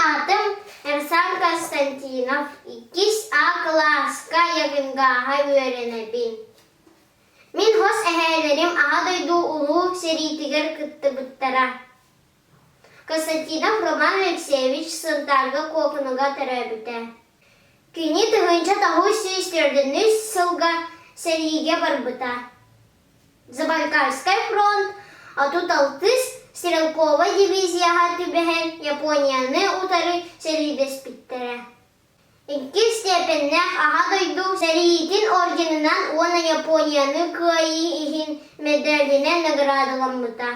атым Эрсан Константинов 2А класска якынгаға үйренебин. Мен хос әһәлерим аға дойду улу серитигер кытты бұттара. Константинов Роман Алексеевич сынтарга кокынуга тәрәбіті. Күні тұғынша тағу сүйістердініс сылға сериге барбыта. Забайкальский фронт, а тут алтыс Стрелкова дивизияға түбәһен Японияны утары серидес биттәрә. Икки степеннәх аға дойду сериитин орденынан оны Японияны кыайы ихин медаліне наградыламыта.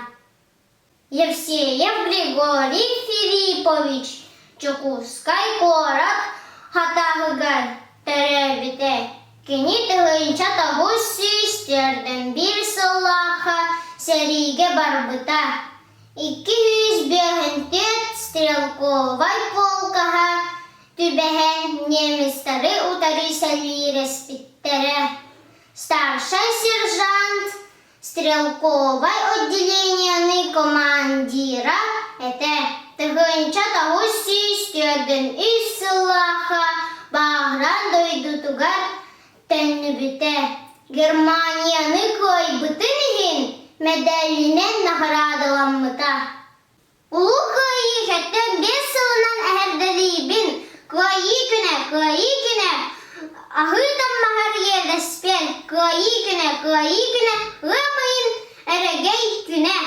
Евсеев Григорий Филиппович Чукускай корак хатағыгар тәрәбіте. Кені тұғынша тағу сүйістерден бір сыллаға сериге барбыта. 205 стрелковай полкаға түбәһен немістері утары сәлирес биттәрә. Старший сержант стрелковай отделенияны командира әтә. Тұғынша тағу сүйістерден үз сыллаға бағран дойду тугар тәнні біте. Германияны көй бұтынығын медалінен наградыламыта. Улу көйі хәтті 5 сылынан әһәрдәлейбін. Көйі күнә, ағытам мағар ердәспен. Көйі күнә, ғымайын әрәгей күнә.